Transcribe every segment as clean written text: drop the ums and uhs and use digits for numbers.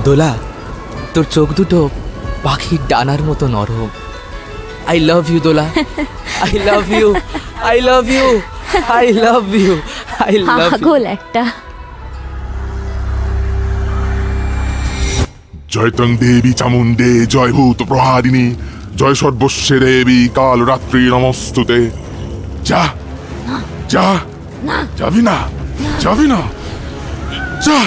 দোলা, তোর চোখ দুটো পাখির ডানার মতো নরম। I love you Dola, I love you, I love you, I love you, I love you. পাগল একটা। জয় তং দেবী চামুণ্ডে, জয় ভূত প্রহারিণী, জয় সর্বস্বে দেবী কাল রাত্রি নমস্তুতে। যা যা, যাবি না, যাবি না, যা।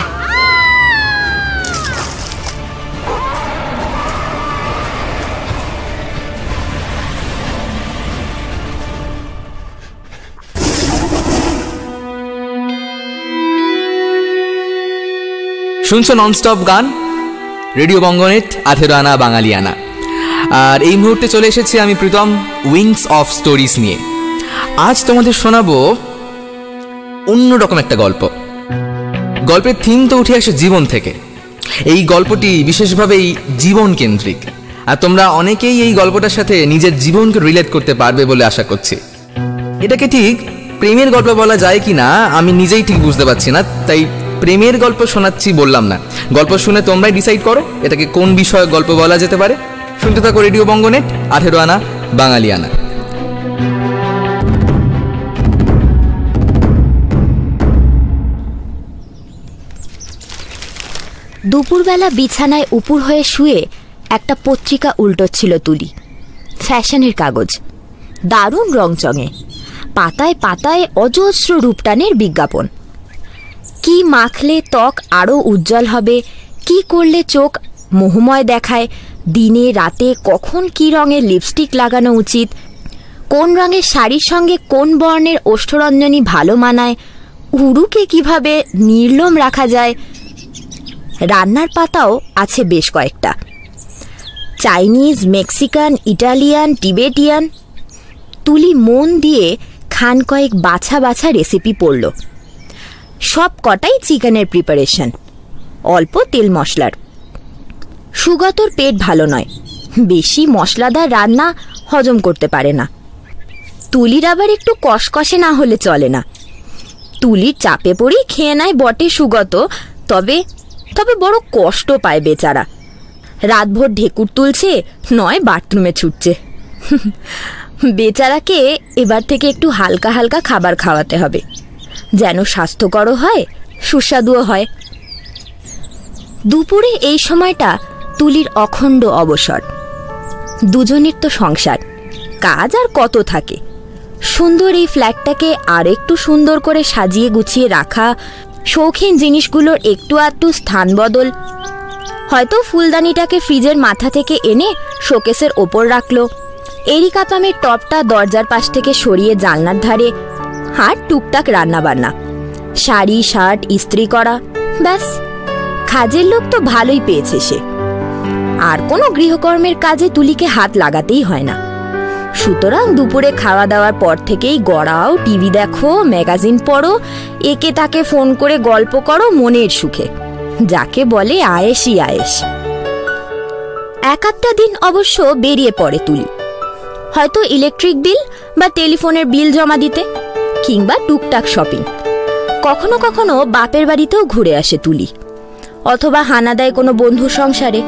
শুনছো ননস্টপ গান, রেডিও বঙ্গনেট 18 আনা বাঙালিয়ানা। আর এই মুহূর্তে চলে এসেছি আমি প্রীতম উইংস অফ স্টোরিজ নিয়ে। আজ তোমাদের শোনাবো অন্যরকম একটা গল্প। গল্পের থিম তো উঠে আসে জীবন থেকে। এই গল্পটি বিশেষভাবেই জীবন কেন্দ্রিক, আর তোমরা অনেকেই এই গল্পটার সাথে নিজের জীবনকে রিলেট করতে পারবে বলে আশা করছি। এটাকে ঠিক প্রেমের গল্প বলা যায় কি না আমি নিজেই ঠিক বুঝতে পারছি না, তাই প্রেমের গল্প শোনাচ্ছি বললাম না। গল্প শুনে তোমরাই ডিসাইড করো এটাকে কোন বিষয়ে গল্প বলা যেতে পারে। শুনতে থাকো রেডিও বঙ্গনেট 18 আনা বাঙালিয়ানা। দুপুরবেলা বিছানায় উপুর হয়ে শুয়ে একটা পত্রিকা উল্টোচ্ছিল তুলি। ফ্যাশনের কাগজ, দারুণ রংচঙে, পাতায় পাতায় অজস্র রূপটানের বিজ্ঞাপন। কি মাখলে ত্বক আরও উজ্জ্বল হবে, কি করলে চোখ মোহময় দেখায়, দিনে রাতে কখন কি রঙের লিপস্টিক লাগানো উচিত, কোন রঙের শাড়ির সঙ্গে কোন বর্ণের ওষ্ঠরঞ্জনী ভালো মানায়, উরুকে কিভাবে নির্লোম রাখা যায়। রান্নার পাতাও আছে বেশ কয়েকটা, চাইনিজ, মেক্সিকান, ইটালিয়ান, টিবেটিয়ান। তুলি মন দিয়ে খান কয়েক বাছা বাছা রেসিপি পড়ল। সব কটাই চিকেনের প্রিপারেশন, অল্প তেল মশলার। সুগতর পেট ভালো নয়, বেশি মশলাদার রান্না হজম করতে পারে না। তুলির আবার একটু কষকষে না হলে চলে না। তুলির চাপে পড়েই খেয়ে নেয় বটে সুগত, তবে তবে বড় কষ্ট পায় বেচারা। রাতভর ঢেকুর তুলছে, নয় বাথরুমে ছুটছে। বেচারাকে এবার থেকে একটু হালকা হালকা খাবার খাওয়াতে হবে, যেন স্বাস্থ্যকরও হয়, সুস্বাদুও হয়। দুপুরে এই সময়টা তুলির অখণ্ড অবসর। দুজনের তো সংসার, কাজ আর কত থাকে। সুন্দর এই ফ্ল্যাটটাকে আর একটু সুন্দর করে সাজিয়ে গুছিয়ে রাখা, শৌখিন জিনিসগুলোর একটু আধটু স্থান বদল। হয়তো ফুলদানিটাকে ফ্রিজের মাথা থেকে এনে শোকেসের ওপর রাখলো, এরিকাপামের টপটা দরজার পাশ থেকে সরিয়ে জানলার ধারে। আর টুকটাক রান্নাবান্না, শাড়ি শার্ট ইস্ত্রি করা, ব্যাস। কাজের লোক তো ভালোই পেয়েছে সে। আর কোনো গৃহকর্মের কাজে তুলিকে হাত লাগাতেই হয় না। সুতরাং দুপুরে খাওয়া দাওয়ার পর থেকেই গড়াও, টিভি দেখো, ম্যাগাজিন পড়ো, একে তাকে ফোন করে গল্প করো মনের সুখে, যাকে বলে আয়েশই আয়েশ। এক একটা দিন অবশ্য বেরিয়ে পড়ে তুলি, হয়তো ইলেকট্রিক বিল বা টেলিফোনের বিল জমা দিতে, কিংবা টুকটাক শপিং। কখনো কখনো বাপের বাড়িতেও ঘুরে আসে তুলি, অথবা হানা দেয় কোনো বন্ধুর সংসারে।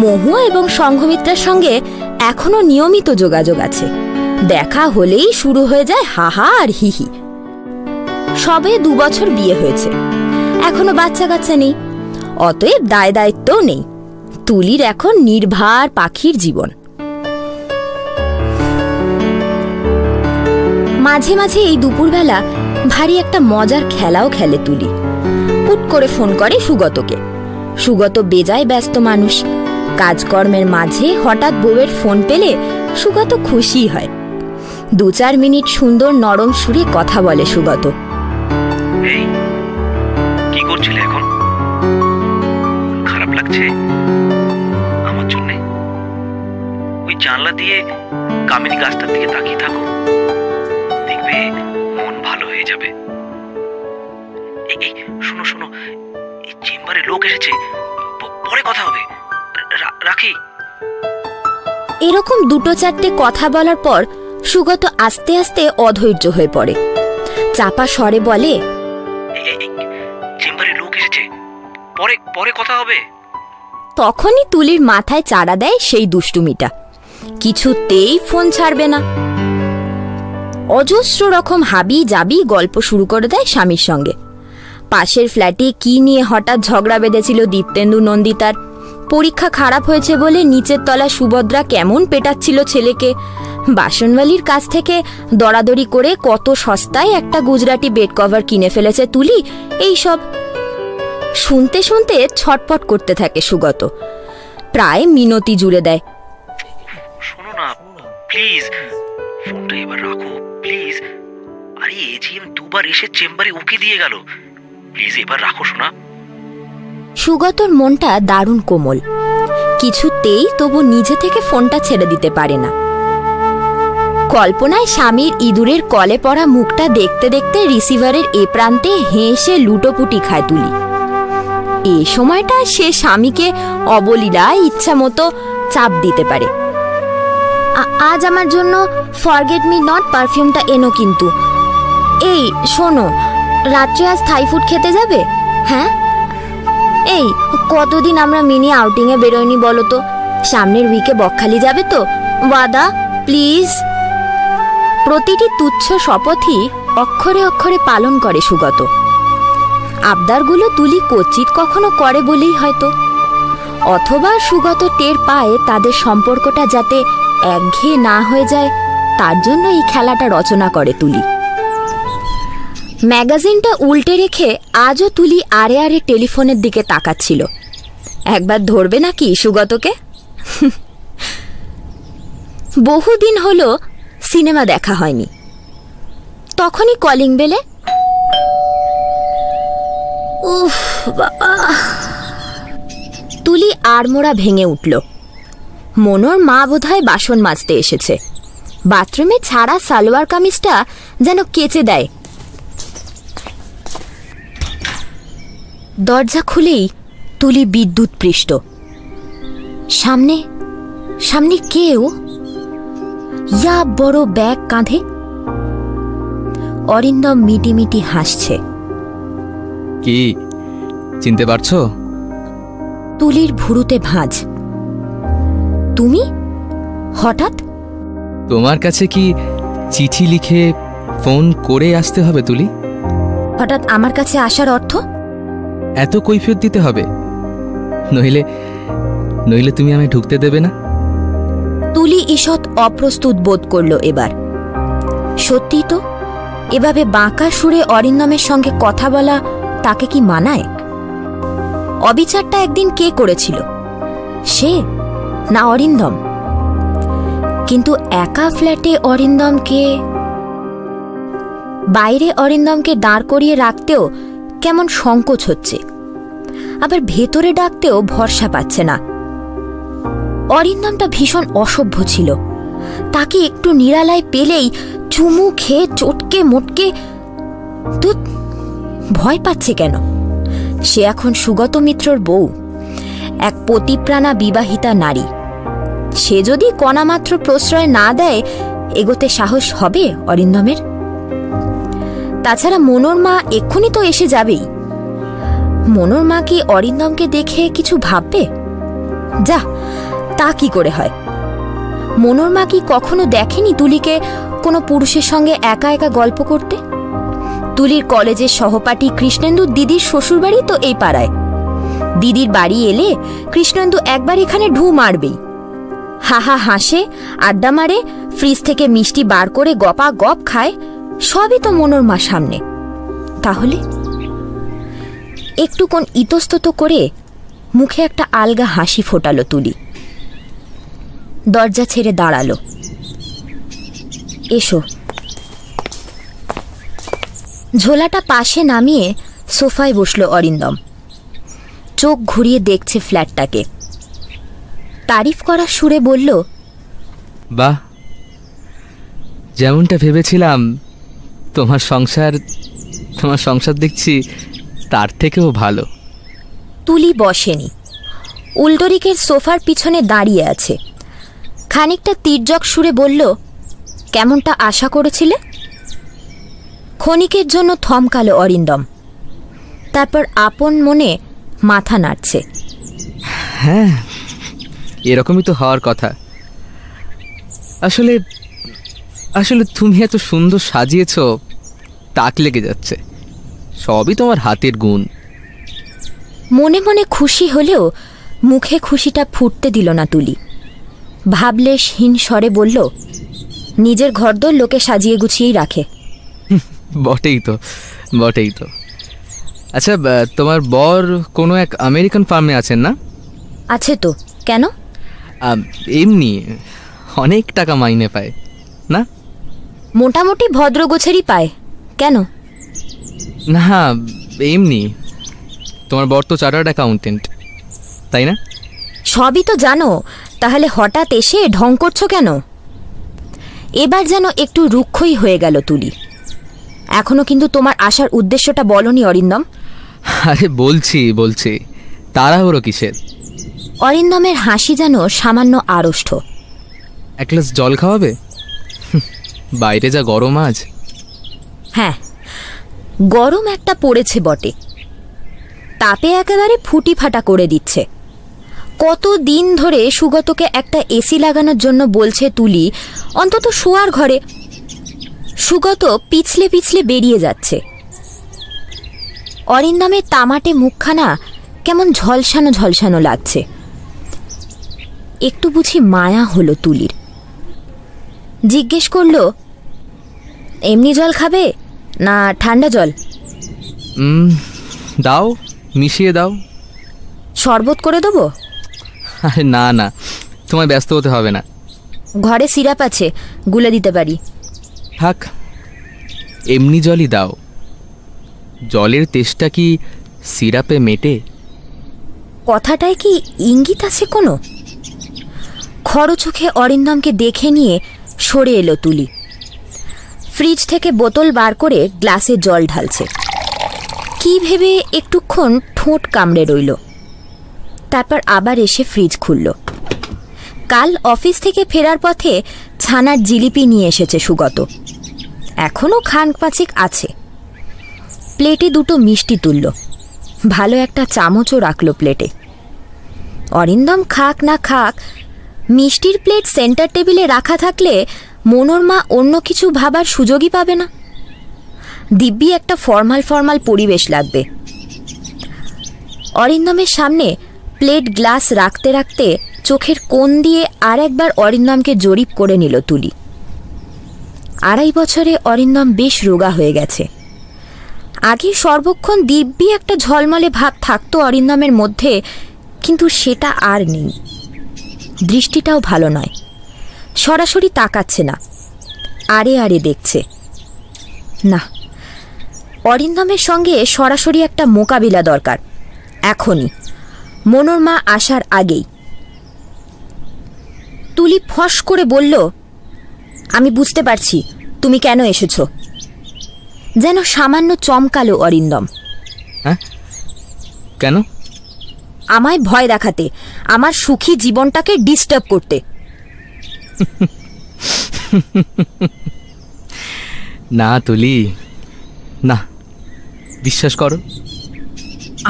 মহুয়া এবং সংঘমিত্রার সঙ্গে এখনো নিয়মিত যোগাযোগ আছে। দেখা হলেই শুরু হয়ে যায় হাহা আর হিহি। সবে 2 বছর বিয়ে হয়েছে, এখনো বাচ্চা কাচ্চা নেই, অতএব দায় দায়িত্বও নেই। তুলির এখন নির্ভার পাখির জীবন। মাঝে মাঝে এই দুপুরবেলা ভারী একটা মজার খেলাও খেলে তুলি। পুট করে ফোন করে সুগতকে। সুগত বেজায় ব্যস্ত মানুষ, কাজকর্মের মাঝে হঠাৎ বউয়ের ফোন পেলে সুগত খুশি হয়। 2-4 মিনিট সুন্দর নরম সুরে কথা বলে সুগত। এই কি করছিলে এখন? খারাপ লাগছে আমার জন্যে? ওই জানলা দিয়ে কামিনী গাছটার দিকে তাকিয়ে থাকো, দেখবে মন ভালো হয়ে যাবে। এই শোনো শোনো, এই চেম্বারে লোক এসেছে, পরে কথা হবে, রাখি। এরকম 2-4টে কথা বলার পর সুগত আস্তে আস্তে অধৈর্য হয়ে পড়ে। চাপা স্বরে বলে, চেম্বারে লোক এসেছে, পরে কথা হবে। তখনই তুলির মাথায় চাড়া দেয় সেই দুষ্টুমিটা। কিছুতেই ফোন ছাড়বে না। অজস্র রকম হাবি জাবি গল্প শুরু করে দেয় স্বামীর সঙ্গে। পাশের ফ্ল্যাটে কি নিয়ে হঠাৎ ঝগড়া বেঁধেছিল দীপ্তেন্দু নন্দিতার, পরীক্ষা খারাপ হয়েছে বলে নিচের তলা সুভদ্রা কেমন পেটাচ্ছিল ছেলেকে, বাসনওয়ালির কাছ থেকে দরাদরি করে কত সস্তায় একটা গুজরাটি বেড কভার কিনে ফেলেছে তুলি, এই সব শুনতে শুনতে ছটপট করতে থাকে সুগত। প্রায় মিনতি জুড়ে দেয়। শোনো না প্লিজ, ফোনটা এবার রাখো প্লিজ। আরে এজিএম দুবার এসে চেম্বারে উকি দিয়ে গেল, প্লিজ এবার রাখো শোনা। সুগতর মনটা দারুণ কোমল, কিছুতেই তবু নিজে থেকে ফোনটা ছেড়ে দিতে পারে না। কল্পনায় স্বামীর ইঁদুরের কলে পড়া মুখটা দেখতে দেখতে রিসিভারের এ প্রান্তে হেসে লুটোপুটি খায় তুলি। এই সময়টা সে স্বামীকে অবলীলা ইচ্ছা মতো চাপ দিতে পারে। আজ আমার জন্য ফরগেট মি নট পারফিউমটা এনো কিন্তু। এই শোনো, রাত্রে আজ থাই ফুড খেতে যাবে? হ্যাঁ, এই কতদিন আমরা মিনি আউটিংয়ে বেরোয়নি বলো তো? সামনের উইকে বকখালি যাবে তো? ওয়াদা প্লিজ। প্রতিটি তুচ্ছ শপথই অক্ষরে অক্ষরে পালন করে সুগত। আবদারগুলো তুলি কচিত কখনো করে বলেই হয়তো, অথবা সুগত টের পায় তাদের সম্পর্কটা যাতে একঘেয়ে না হয়ে যায়, তার জন্য এই খেলাটা রচনা করে তুলি। ম্যাগাজিনটা উল্টে রেখে আজও তুলি আরে আরে টেলিফোনের দিকে তাকাচ্ছিল। একবার ধরবে নাকি সুগতকে? বহুদিন হলো সিনেমা দেখা হয়নি। তখনই কলিং বেলে, উফ বাবা, তুলি আড়মোড়া ভেঙে উঠল। মনোর মা বোধহয় বাসন মাজতে এসেছে। বাথরুমে ছাড়া সালোয়ার কামিজটা যেন কেচে দেয়। দরজা খুলেই তুলি বিদ্যুৎ পৃষ্ট। সামনে সামনে কেউ, ইয়া বড় ব্যাগ কাঁধে। অরিন্দম মিটিমিটি হাসছে। কি চিনতে পারছো? তুলির ভুরুতে ভাঁজ। তুমি হঠাৎ? তোমার কাছে কি চিঠি লিখে ফোন করে আসতে হবে তুলি? হঠাৎ আমার কাছে আসার অর্থ? এত কৈফিয়ত দিতে হবে? নইলে নইলে তুমি আমায় ঢুকতে দেবে না? তুলি ঈষৎ অপ্রস্তুত বোধ করল এবার। সত্যি তো, এভাবে বাঁকা সুরে অরিন্দমের সঙ্গে কথা বলা তাকে কি মানায়? অবিচারটা একদিন কে করেছিল, সে না অরিন্দম? কিন্তু একা ফ্ল্যাটে অরিন্দমকে, বাইরে অরিন্দমকে দাঁড় করিয়ে রাখতেও কেমন সংকোচ হচ্ছে, আবার ভেতরে ডাকতেও ভরসা পাচ্ছে না। অরিন্দমটা ভীষণ অসভ্য ছিল। তাকে একটু নিরালায় পেলেই চুমু খেয়ে চটকে মোটকে। তুই ভয় পাচ্ছে কেন? সে এখন সুগত মিত্রর বউ, এক পতিপ্রাণা বিবাহিতা নারী। সে যদি কণামাত্র প্রশ্রয় না দেয়, এগোতে সাহস হবে অরিন্দমের? তাছাড়া মনোর মা এক্ষুনি তো এসে যাবেই। মনোর মা কি অরিন্দমকে দেখে কিছু ভাববে? যা, তা কি করে হয়? মনোর মা কি কখনো দেখেনি তুলিকে কোনো পুরুষের সঙ্গে একা একা গল্প করতে? তুলির কলেজের সহপাঠী কৃষ্ণেন্দু দিদির শ্বশুরবাড়ি তো এই পাড়ায়। দিদির বাড়ি এলে কৃষ্ণেন্দু একবার এখানে ঢু মারবেই। হাহা হাসে, আড্ডা মারে, ফ্রিজ থেকে মিষ্টি বার করে গপা গপ খায়, সবই তো মনোর মা সামনে। তাহলে একটুক্ষণ ইতস্তত করে মুখে একটা আলগা হাসি ফোটালো তুলি। দরজা ছেড়ে দাঁড়ালো। এসো। ঝোলাটা পাশে নামিয়ে সোফায় বসলো অরিন্দম। চোখ ঘুরিয়ে দেখছে ফ্ল্যাটটাকে। তারিফ করার সুরে বলল, বাহ, যেমনটা ভেবেছিলাম তোমার সংসার দেখছি তার থেকেও ভালো। তুলি বসেনি, উল্টোদিকের সোফার পিছনে দাঁড়িয়ে আছে। খানিকটা তির্যক সুরে বলল, কেমনটা আশা করেছিলে? ক্ষণিকের জন্য থমকালো অরিন্দম, তারপর আপন মনে মাথা নাড়ছে। হ্যাঁ, এরকমই তো হওয়ার কথা। আসলে আসলে তুমি এত সুন্দর সাজিয়েছ, তাক লেগে যাচ্ছে। সবই তোমার হাতের গুণ। মনে মনে খুশি হলেও মুখে খুশিটা ফুটতে দিল না তুলি। ভাবলেশহীন স্বরে বলল, নিজের ঘরদোর লোকে সাজিয়ে গুছিয়েই রাখে। বটেই তো, বটেই তো। আচ্ছা, তোমার বর কোনো এক আমেরিকান ফার্মে আছেন না? আছে তো, কেন? এমনি অনেক টাকা মাইনে পায় না? মোটামুটি ভদ্রগোছেরই পায়, কেন? না, এমনি। তোমার বর তো চার্টার্ড অ্যাকাউন্টেন্ট, তাই না? সবই তো জানো, তাহলে হঠাৎ এসে ঢং করছো কেন? এবার যেন একটু রুক্ষই হয়ে গেল তুলি। এখনো কিন্তু তোমার আসার উদ্দেশ্যটা বলনি অরিন্দম। আরে বলছি, তাড়াহুড়ো কিসের? অরিন্দমের হাসি যেন সামান্য আড়ষ্ট। এক গ্লাস জল খাওয়াবে? বাইরে যা গরম আজ। হ্যাঁ, গরম একটা পড়েছে বটে, তাপে একেবারে ফুটি ফাটা করে দিচ্ছে। কত দিন ধরে সুগতকে একটা এসি লাগানোর জন্য বলছে তুলি, অন্তত শোয়ার ঘরে। সুগত পিছলে পিছলে বেরিয়ে যাচ্ছে। অরিন্দমের তামাটে মুখখানা কেমন ঝলসানো ঝলসানো লাগছে। একটু বুঝি মায়া হলো তুলির। জিজ্ঞেস করল, এমনি জল খাবে না ঠান্ডা জল? দাও, মিশিয়ে দাও। শরবত করে দেবো? আরে না, তোমায় ব্যস্ত হতে হবে না। ঘরে সিরাপ আছে, গুলে দিতে পারি। থাক, এমনি জলই দাও। জলের তেষ্টা কি সিরাপে মেটে? কথাটায় কি ইঙ্গিত আছে কোনো? খরচোখে অরিন্দমকে দেখে নিয়ে সরে এলো তুলি। ফ্রিজ থেকে বোতল বার করে গ্লাসে জল ঢালছে। কি ভেবে একটুক্ষণ ঠোঁট কামড়ে রইল, তারপর আবার এসে ফ্রিজ খুলল। কাল অফিস থেকে ফেরার পথে ছানার জিলিপি নিয়ে এসেছে সুগত, এখনও খান পাঁচেক আছে। প্লেটে দুটো মিষ্টি তুলল, ভালো একটা চামচও রাখলো প্লেটে। অরিন্দম খাক না খাক, মিষ্টির প্লেট সেন্টার টেবিলে রাখা থাকলে মনোর মা অন্য কিছু ভাবার সুযোগই পাবে না। দিব্যি একটা ফর্মাল পরিবেশ লাগবে। অরিন্দমের সামনে প্লেট গ্লাস রাখতে রাখতে চোখের কোণ দিয়ে আর একবার অরিন্দমকে জরিপ করে নিল তুলি। 2.5 বছরে অরিন্দম বেশ রোগা হয়ে গেছে। আগে সর্বক্ষণ দিব্যি একটা ঝলমলে ভাব থাকতো অরিন্দমের মধ্যে, কিন্তু সেটা আর নেই। দৃষ্টিটাও ভালো নয়, সরাসরি তাকাচ্ছে না, আড়ে আড়ে দেখছে। না, অরিন্দমের সঙ্গে সরাসরি একটা মোকাবিলা দরকার, এখনই, মনোর মা আসার আগেই। তুলি ফস করে বলল, আমি বুঝতে পারছি তুমি কেন এসেছো। যেন সামান্য চমকালো অরিন্দম। হ্যাঁ, কেন? আমায় ভয় দেখাতে, আমার সুখী জীবনটাকে ডিস্টার্ব করতে। না তুলি, না, বিশ্বাস করো।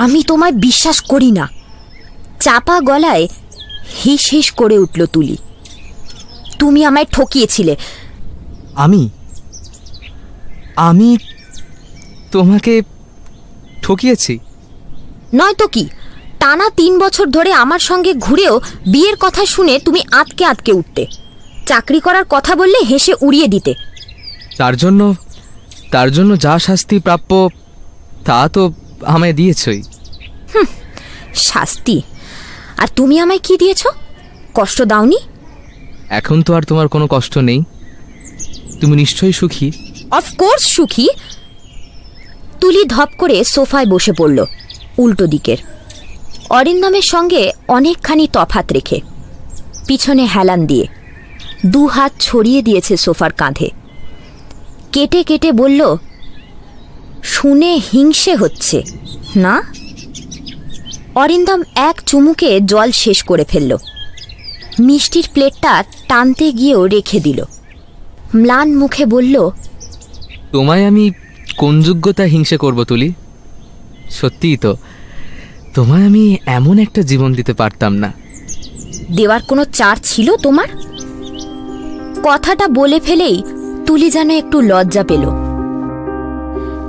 আমি তোমায় বিশ্বাস করি না। চাপা গলায় হিস হিস করে উঠল তুলি। তুমি আমায় ঠকিয়েছিলে। আমি তোমাকে ঠকিয়েছি? নয়তো কি, টানা 3 বছর ধরে আমার সঙ্গে ঘুরেও বিয়ের কথা শুনে তুমি আটকে আটকে উঠতে। চাকরি করার কথা বললে হেসে উড়িয়ে দিতে। তার জন্য যা শাস্তি প্রাপ্য তা তো আমায় দিয়েছই। শাস্তি? আর তুমি আমায় কি দিয়েছ? কষ্ট দাওনি? এখন তো আর তোমার কোনো কষ্ট নেই, তুমি নিশ্চয়ই সুখী। অফকোর্স সুখী। তুলি ধপ করে সোফায় বসে পড়ল, উল্টো দিকের। অরিন্দমের সঙ্গে অনেকখানি তফাত রেখে, পিছনে হেলান দিয়ে 2 হাত ছড়িয়ে দিয়েছে সোফার কাঁধে। কেটে কেটে বলল, শুনে হিংসে হচ্ছে না? অরিন্দম এক চুমুকে জল শেষ করে ফেলল। মিষ্টির প্লেটটা টানতে গিয়েও রেখে দিল। ম্লান মুখে বলল, তোমায় আমি কোন যোগ্যতা হিংসে করব তুলি? সত্যিই তো, তোমায় আমি এমন একটা জীবন দিতে পারতাম না। দেওয়ার কোনো চার ছিল তোমার? কথাটা বলে ফেলেই তুলি যেন একটু লজ্জা পেল।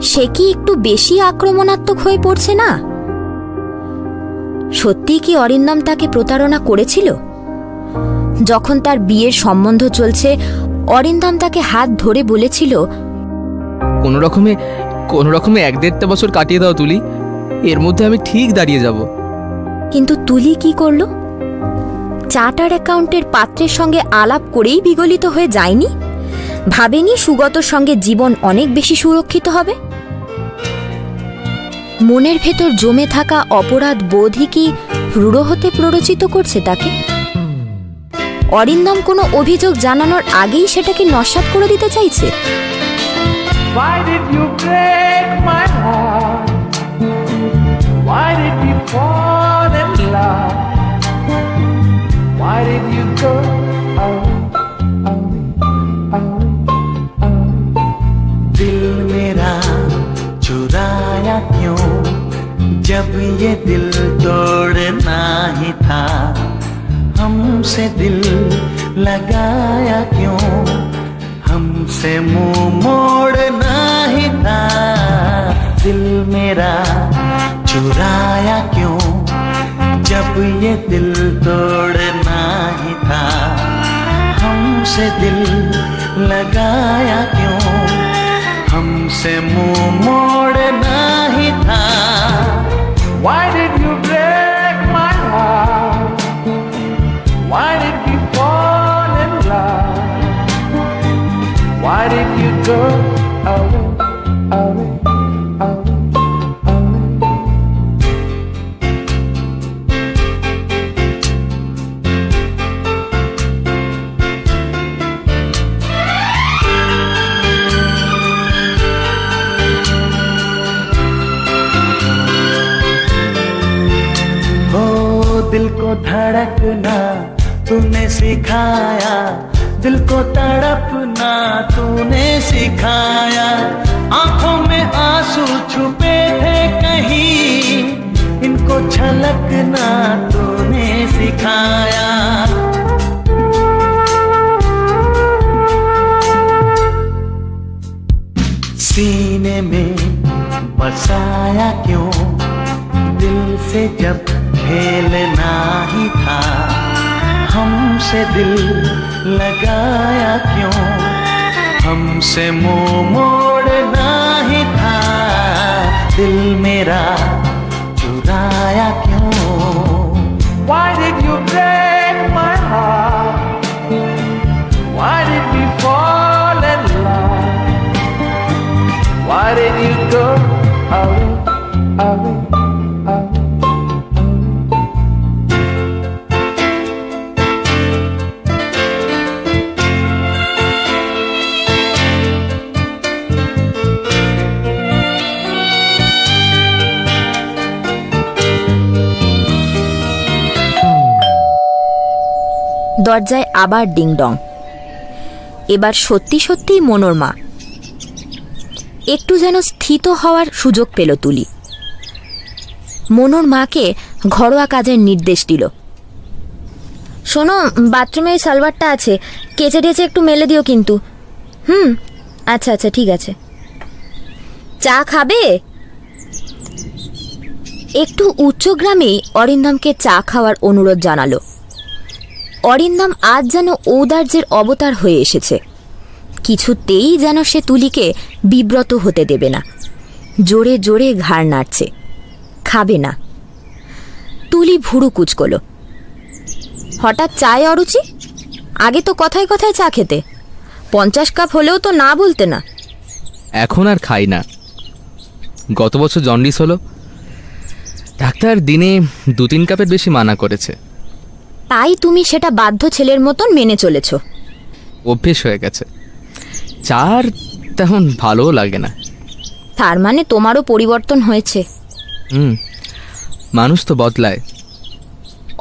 সে কি একটু বেশি আক্রমণাত্মক হয়ে পড়ছে না? সত্যি কি অরিন্দম তাকে প্রতারণা করেছিল? যখন তার বিয়ের সম্বন্ধ চলছে, অরিন্দম তাকে হাত ধরে বলেছিল, কোনো রকমে 1-1.5 বছর কাটিয়ে দাও তুলি, এর মধ্যে আমি ঠিক দাঁড়িয়ে যাব। কিন্তু তুলি কি করল? চার্টার অ্যাকাউন্টের পাত্রের সঙ্গে আলাপ করেই বিগলিত হয়ে যায়নি? ভাবেনি সুগতর সঙ্গে জীবন অনেক বেশি সুরক্ষিত হবে? মনের ভেতর জমে থাকা অপরাধ বোধই কি রূঢ় হতে প্ররোচিত করছে তাকে? অরিন্দম কোনো অভিযোগ জানানোর আগেই সেটাকে নস্যাৎ করে দিতে চাইছে। Why did you break my heart? Why did we fall in love? Why did you go away, away, away, away? दिल मेरा चुराया क्यों? जब ये दिल तोड़ना ही था, हमसे दिल लगाया क्यों? हमसे मुंह मोड़ना ही था। दिल मेरा चुराया क्यों? जब ये दिल तोड़ना ही था, हमसे दिल लगाया क्यों? हमसे मुंह मोड़ना ही था। Why did you break my heart? Why did we fall in love? Why did you go away, away, away, away? ओ दिल को धड़कना तूने सिखाया, दिल को तड़पना तूने सिखाया। आंखों में आंसू छुपे थे कहीं, इनको छलकना तूने सिखाया। सीने में बसाया क्यों? दिल से जब खेलना ही था, हमसे दिल लगाया क्यों? हमसे मुंह मोड़ना ही था। दिल मेरा चुराया क्यों? Why did you break my heart? Why did we fall in love? Why did you go away, away, away? দরজায় আবার ডিংডং। এবার সত্যি সত্যিই মনোর মা। একটু যেন স্থিত হওয়ার সুযোগ পেল তুলি। মনোর মাকে ঘরোয়া কাজের নির্দেশ দিল। শোনো, বাথরুমে এই সালোয়ারটা আছে, কেচে টেচে একটু মেলে দিও কিন্তু। আচ্ছা আচ্ছা ঠিক আছে। চা খাবে? একটু উচ্চগ্রামেই অরিন্দমকে চা খাওয়ার অনুরোধ জানালো। অরিন্দম আজ যেন ঔদার্যের অবতার হয়ে এসেছে। কিছুতেই যেন সে তুলিকে বিব্রত হতে দেবে না। জোরে জোরে ঘাড় নাড়ছে, খাবে না। তুলি ভুরু কুচকল। হঠাৎ চায়ে অরুচি? আগে তো কথায় কথায় চা খেতে, 50 কাপ হলেও তো না বলতে না। এখন আর খাই না। গত বছর জন্ডিস হলো, ডাক্তার দিনে 2-3 কাপের বেশি মানা করেছে। তাই তুমি সেটা বাধ্য ছেলের মতন মেনে চলেছ। অভ্যেস হয়ে গেছে, চার তেমন ভালোও লাগে না। তার মানে তোমারও পরিবর্তন হয়েছে। মানুষ তো বদলায়।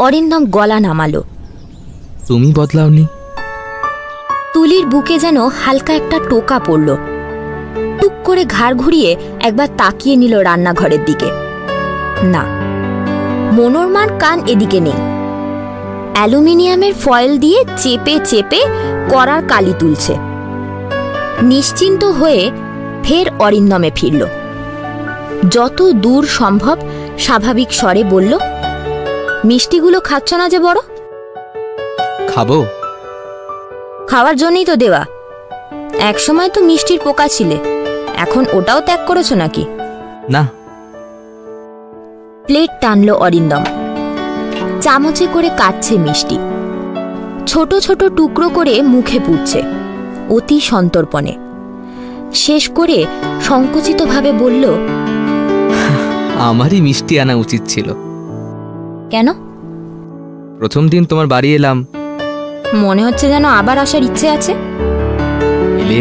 অরিন্দম গলা নামালো। তুমি বদলাওনি? তুলির বুকে যেন হালকা একটা টোকা পড়ল। টুক করে ঘাড় ঘুরিয়ে একবার তাকিয়ে নিল রান্নাঘরের দিকে। না, মনোরমার কান এদিকে নেই। অ্যালুমিনিয়ামের ফয়েল দিয়ে চেপে চেপে করার কালি তুলছে। নিশ্চিন্ত হয়ে ফের অরিন্দমে ফিরল। যত দূর সম্ভব স্বাভাবিক স্বরে বলল, মিষ্টিগুলো খাচ্ছ না যে বড়? খাবো। খাওয়ার জন্যই তো দেওয়া। একসময় তো মিষ্টির পোকা ছিলে, এখন ওটাও ত্যাগ করেছো নাকি? না। প্লেট টানল অরিন্দম। চামচে করে কাটছে মিষ্টি, ছোট ছোট টুকরো করে মুখে পুড়ছে অতি সন্তর্পণে। শেষ করে সংকুচিতভাবে বলল, আমারই মিষ্টি আনা উচিত ছিল। কেন? প্রথম দিন তোমার বাড়ি এলাম, মনে হচ্ছে যেন আবার আসার ইচ্ছে আছে। এলে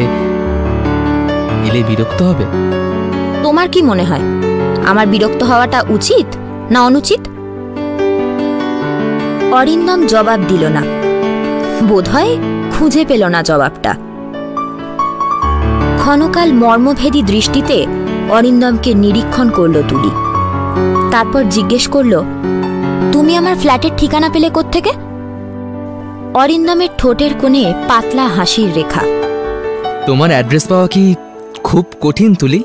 এলে বিরক্ত হবে। তোমার কি মনে হয় আমার বিরক্ত হওয়াটা উচিত না অনুচিত? অরিন্দম জবাব দিল না। বোধহয় খুঁজে পেল না জবাবটা। ক্ষণকাল মর্মভেদী দৃষ্টিতে অরিন্দমকে নিরীক্ষণ করল তুলি। তারপর জিজ্ঞেস করল, তুমি আমার ফ্ল্যাটের ঠিকানা পেলে কোত্থেকে? অরিন্দমের ঠোঁটের কোণে পাতলা হাসির রেখা। তোমার অ্যাড্রেস পাওয়া কি খুব কঠিন তুলি?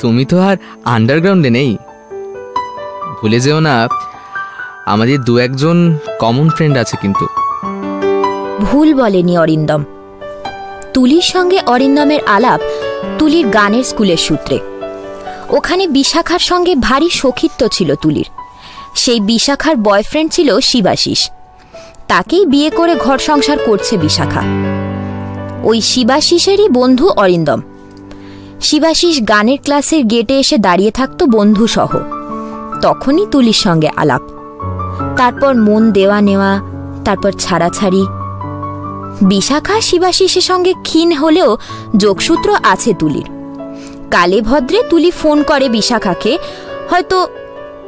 তুমি তো আর আন্ডারগ্রাউন্ডে নেই। ভুলে যেও না, আমাদের দু একজন কমন ফ্রেন্ড আছে কিন্তু। ভুল বলেনি অরিন্দম। তুলির সঙ্গে অরিন্দমের আলাপ তুলির গানের স্কুলের সূত্রে। ওখানে বিশাখার সঙ্গে ভারী সখিত্ব ছিল তুলির। সেই বিশাখার বয়ফ্রেন্ড ছিল শিবাশিস। তাকেই বিয়ে করে ঘর সংসার করছে বিশাখা। ওই শিবাশিসেরই বন্ধু অরিন্দম। শিবাশিস গানের ক্লাসের গেটে এসে দাঁড়িয়ে থাকতো বন্ধু সহ। তখনই তুলির সঙ্গে আলাপ, তারপর মন দেওয়া নেওয়া, তারপর ছাড়াছাড়ি। বিশাখা শিবাশিসের সঙ্গে ক্ষীণ হলেও যোগসূত্র আছে তুলির। কালে ভদ্রে তুলি ফোন করে বিশাখাকে, হয়তো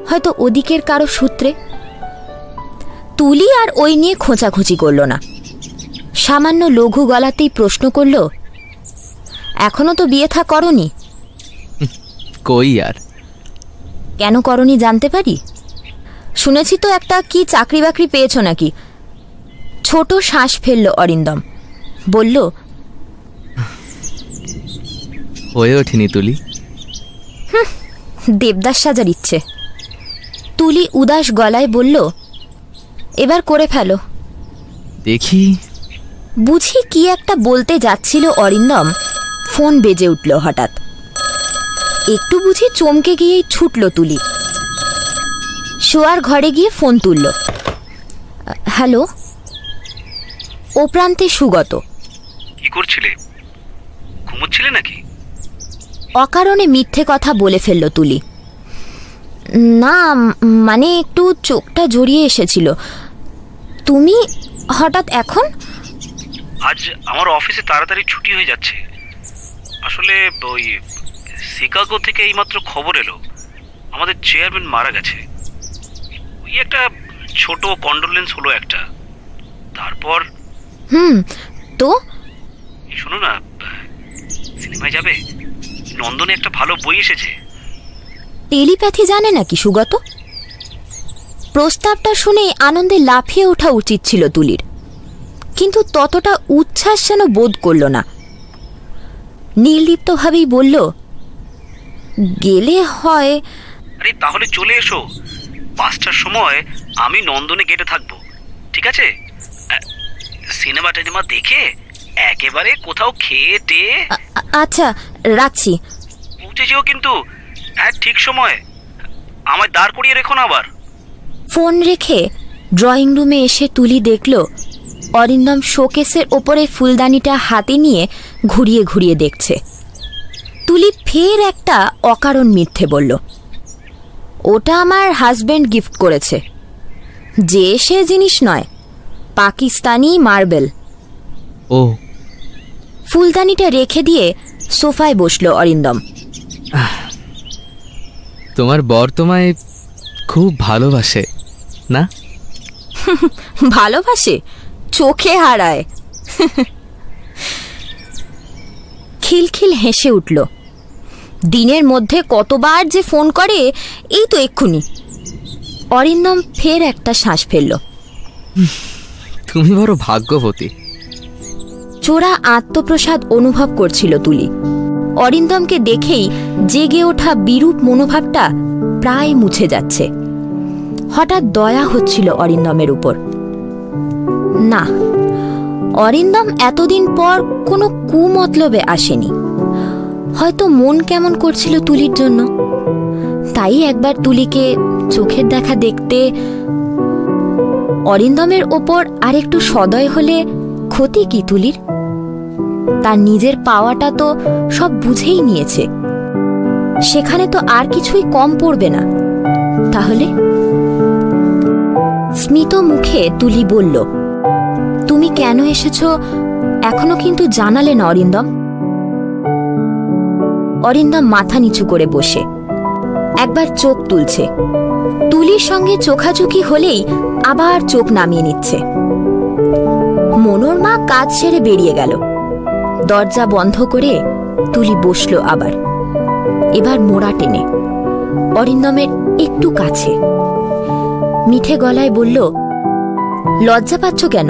হয়তো ওদিকের কারো সূত্রে। তুলি আর ওই নিয়ে খোঁচাখুচি করল না। সামান্য লঘু গলাতেই প্রশ্ন করল, এখনো তো বিয়ে থা করনি? কই আর। কেন করনি জানতে পারি? শুনেছি তো একটা কি চাকরি বাকরি পেয়েছ নাকি? ছোট শ্বাস ফেলল অরিন্দম। বলল, হয়ে ওঠেনি তুলি। দেবদাস সাজার ইচ্ছে। তুলি উদাস গলায় বলল, এবার করে ফেলো। দেখি। বুঝি কি একটা বলতে যাচ্ছিল অরিন্দম, ফোন বেজে উঠল হঠাৎ। একটু বুঝি চমকে গিয়েই ছুটল তুলি। শোয়ার ঘরে গিয়ে ফোন তুলল। হ্যালো। ও প্রান্তে সুগত। কি করছিলে? ঘুমোচ্ছিলে নাকি? অকারণে মিথ্যে কথা বলে ফেলল তুলি। না, মানে একটু চোখটা জড়িয়ে এসেছিল। তুমি হঠাৎ এখন? আজ আমার অফিসে তাড়াতাড়ি ছুটি হয়ে যাচ্ছে। আসলে ওই শিকাগো থেকে এইমাত্র খবর এলো আমাদের চেয়ারম্যান মারা গেছে। ওই একটা ছোট কন্ডোলেন্স হলো একটা। তারপর তো শোনো না, সিনেমায় যাবে? নন্দনে একটা ভালো বই এসেছে। টেলিপ্যাথি জানে নাকি সুগত? প্রস্তাবটা শুনে আনন্দে লাফিয়ে ওঠা উচিত ছিল তুলির, কিন্তু ততটা উচ্ছ্বাস যেন বোধ করল না। নির্লিপ্তভাবেই বলল, গেলে হয়। আরে তাহলে চলে এসো। 5টার সময় আমি নন্দনে গেটে থাকবো, ঠিক আছে? সিনেমা টিনেমা দেখে একেবারে কোথাও খেয়ে টেয়ে। আচ্ছা, রাখছি। পৌঁছে যেও কিন্তু। হ্যাঁ, ঠিক সময়। আমায় দাঁড় করিয়ে রেখো না আবার। ফোন রেখে ড্রয়িং রুমে এসে তুলি দেখল অরিন্দম শোকেসের ওপরে ফুলদানিটা হাতে নিয়ে ঘুরিয়ে ঘুরিয়ে দেখছে। তুলি ফের একটা অকারণ মিথ্যে বলল, ওটা আমার হাজব্যান্ড গিফট করেছে। যে সে জিনিস নয়, পাকিস্তানি মার্বেল। ও। ফুলদানিটা রেখে দিয়ে সোফায় বসল অরিন্দম। তোমার বর তোমায় খুব ভালোবাসে না? ভালোবাসে? চোখে হারায়। খিলখিল হেসে উঠল। দিনের মধ্যে কতবার যে ফোন করে, এই তো এক্ষুনি। অরিন্দম ফের একটা শ্বাস ফেলল। তুমি বড় ভাগ্যবতী। চোরা আত্মপ্রসাদ অনুভব করছিল তুলি। অরিন্দমকে দেখেই জেগে ওঠা বিরূপ মনোভাবটা প্রায় মুছে যাচ্ছে। হঠাৎ দয়া হচ্ছিল অরিন্দমের উপর। না, অরিন্দম এতদিন পর কোনো কুমতলবে আসেনি। হয়তো মন কেমন করছিল তুলির জন্য, তাই একবার তুলিকে চোখের দেখা দেখতে। অরিন্দমের ওপর আরেকটু সদয় হলে ক্ষতি কি তুলির? তার নিজের পাওয়াটা তো সব বুঝেই নিয়েছে, সেখানে তো আর কিছুই কম পড়বে না। তাহলে স্মিত মুখে তুলি বলল, তুমি কেন এসেছ এখনো কিন্তু জানালে না অরিন্দম। অরিন্দম মাথা নিচু করে বসে একবার চোখ তুলছে। তুলির সঙ্গে চোখাচোখি হলেই আবার চোখ নামিয়ে নিচ্ছে। মনোরমা কাজ সেরে বেরিয়ে গেল। দরজা বন্ধ করে তুলি বসল আবার, এবার মোড়া টেনে অরিন্দমের একটু কাছে। মিঠে গলায় বলল, লজ্জা পাচ্ছ কেন?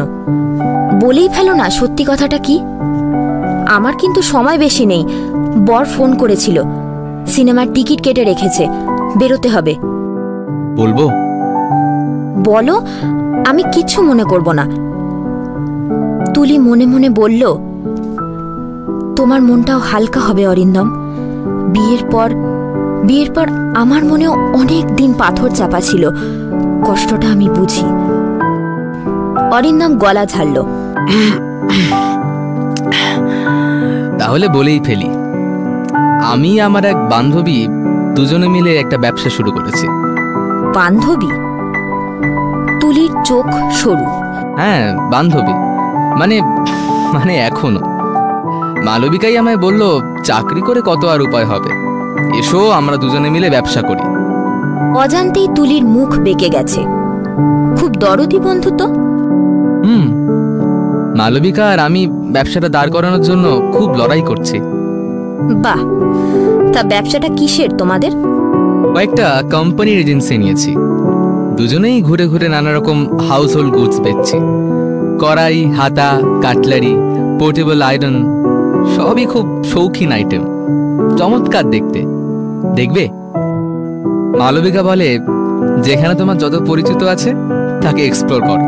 বলেই ফেলো না সত্যি কথাটা কি। আমার কিন্তু সময় বেশি নেই। বর ফোন করেছিল, সিনেমার টিকিট কেটে রেখেছে, বেরোতে হবে। বলবো? বলো, আমি কিচ্ছু মনে করব না। তুলি মনে মনে বলল, তোমার মনটাও হালকা হবে অরিন্দম। বিয়ের পর আমার মনেও অনেক দিন পাথর চাপা ছিল, কষ্টটা আমি বুঝি। অরিন্দম গলা ঝাড়ল। তাহলে বলেই ফেলি, আমি আমার এক বান্ধবী দুজনে মিলে একটা ব্যবসা শুরু করেছি। বান্ধবী? তুলির চোখ সরু। হ্যাঁ, বান্ধবী মানে এখনো। মালবিকাই আমায় বলল, চাকরি করে কত আর উপায় হবে, এসো আমরা দুজনে মিলে ব্যবসা করি। অজান্তেই তুলির মুখ বেঁকে গেছে। খুব দরদি বন্ধু তো। মালবিকা আর আমি ব্যবসাটা দাঁড় করানোর জন্য খুব লড়াই করছি। বাহ, তা ব্যবসাটা কিসের তোমাদের? কয়েকটা কোম্পানির এজেন্সি নিয়েছি। দুজনেই ঘুরে ঘুরে নানা রকম হাউস হোল্ড গুডস বেচছি। কড়াই, হাতা, কাটলারি, পোর্টেবল আয়রন, সবই খুব শৌখিন আইটেম, চমৎকার দেখতে। দেখবে? মালবিকা বলে, যেখানে তোমার যত পরিচিত আছে তাকে এক্সপ্লোর কর,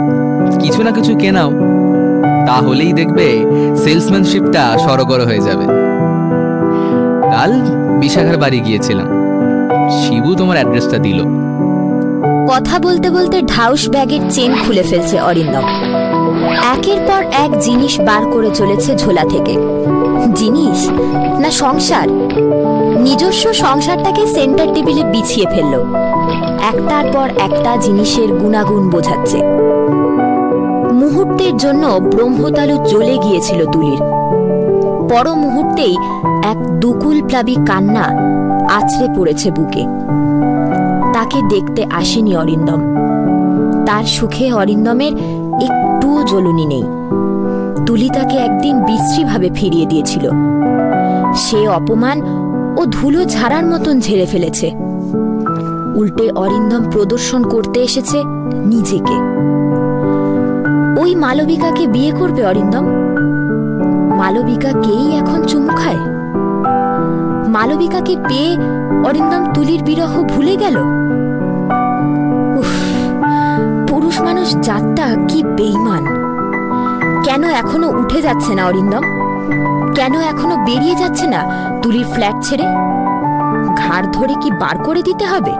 কিছু না কিছু কেনাও, তাহলেই দেখবে সেলসম্যানশিপটা সরগর হয়ে যাবে। কাল বিশাখার বাড়ি গিয়েছিলাম, শিবু তোমার অ্যাড্রেসটা দিল। কথা বলতে বলতে ঢাউস ব্যাগের চেন খুলে ফেলছে অরিন্দম। একের পর এক জিনিস বার করে চলেছে ঝোলা থেকে। জিনিস না সংসার? নিজস্ব সংসারটাকে সেন্টার টেবিলে বিছিয়ে ফেলল। একটার পর একটা জিনিসের গুণাগুণ বোঝাচ্ছে। মুহূর্তের জন্য ব্রহ্মতালু জ্বলে গিয়েছিল তুলির। পর মুহূর্তেই এক দুকুলপ্লাবী কান্না আছড়ে পড়েছে বুকে। তাকে দেখতে আসেনি অরিন্দম। তার সুখে অরিন্দমের একটুও জ্বলুনি নেই। তুলি তাকে একদিন বিশ্রীভাবে ফিরিয়ে দিয়েছিল। সে অপমান ও ধুলো ঝাড়ার মতন ঝেড়ে ফেলেছে। উল্টে অরিন্দম প্রদর্শন করতে এসেছে নিজেকে। ওই মালবিকাকে বিয়ে করবে অরিন্দম। মালবিকাকেই এখন চুমু খায়। মালবিকাকে পেয়ে অরিন্দম তুলির বিরহ ভুলে গেল। উফ, পুরুষ মানুষ জাতটা কি বেঈমান! কেন এখনো উঠে যাচ্ছে না অরিন্দম? কেন এখনো বেরিয়ে যাচ্ছে না তুলির ফ্ল্যাট ছেড়ে? ঘাড় ধরে কি বার করে দিতে হবে?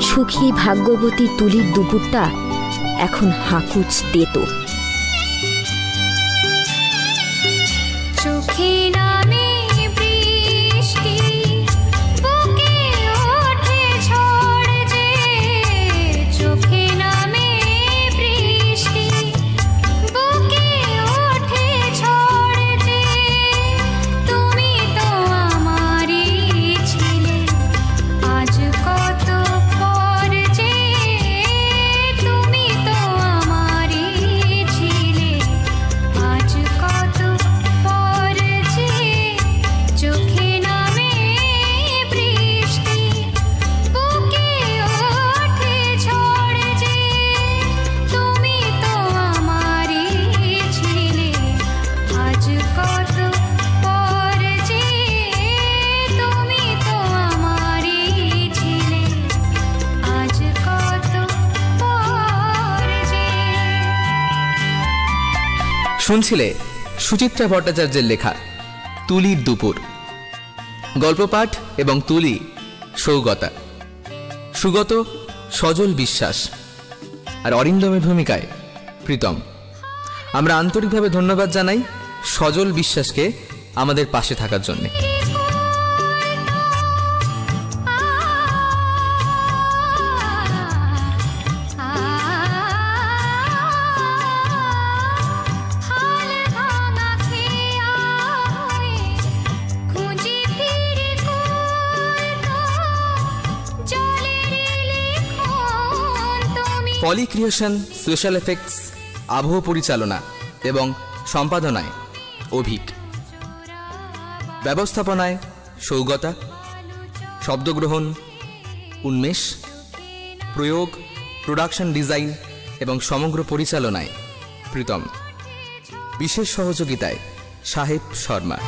সুখী ভাগ্যবতী তুলির দুপুরটা এখন হাঁকুচ তেতো। আজ কত পর যে শুনছিলে সুচিত্রা ভট্টাচার্যের লেখা তুলির দুপুর। গল্প পাঠ এবং তুলি সৌগতা, সুগত সজল বিশ্বাস, আর অরিন্দমের ভূমিকায় প্রীতম। আমরা আন্তরিকভাবে ধন্যবাদ জানাই সজল বিশ্বাসকে আমাদের পাশে থাকার জন্যে। পলি ক্রিয়েশন, স্পেশাল এফেক্টস, আবহ পরিচালনা এবং সম্পাদনায় অভিক, ব্যবস্থাপনায় সৌগতা, শব্দগ্রহণ উন্মেষ, প্রয়োগ, প্রোডাকশন ডিজাইন এবং সমগ্র পরিচালনায় প্রীতম। বিশেষ সহযোগিতায় সাহেব শর্মা।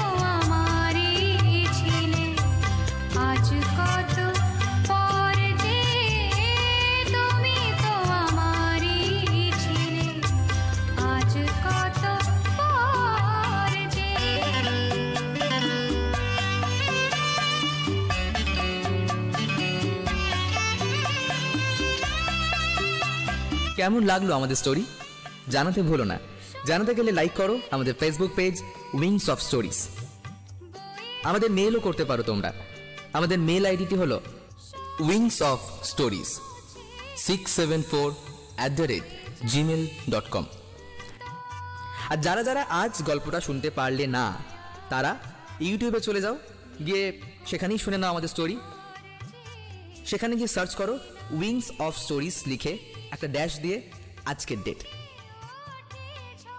কেমন লাগলো আমাদের স্টোরি জানাতে ভুলো না। জানাতে গেলে লাইক করো আমাদের Facebook page wings of stories. আমাদের মেলও করতে পারো তোমরা। আমাদের মেল আইডিটি হলো wingsofstories674@gmail.com। আর যারা যারা আজ গল্পটা শুনতে পারলে না তারা ইউটিউবে চলে যাও, গিয়ে সেখানেই শুনে নাও আমাদের স্টোরি। সেখানে গিয়ে সার্চ করো উইংস অফ স্টোরিজ লিখে একটা ড্যাশ দিয়ে আজকের ডেট।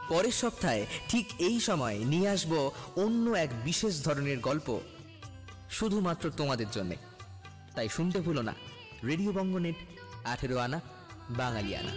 পরের সপ্তাহে ঠিক এই সময় নিয়ে আসবো অন্য এক বিশেষ ধরনের গল্প শুধুমাত্র তোমাদের জন্যে। তাই শুনতে ভুলো না রেডিও বঙ্গনেট 18 আনা বাঙালিয়ানা।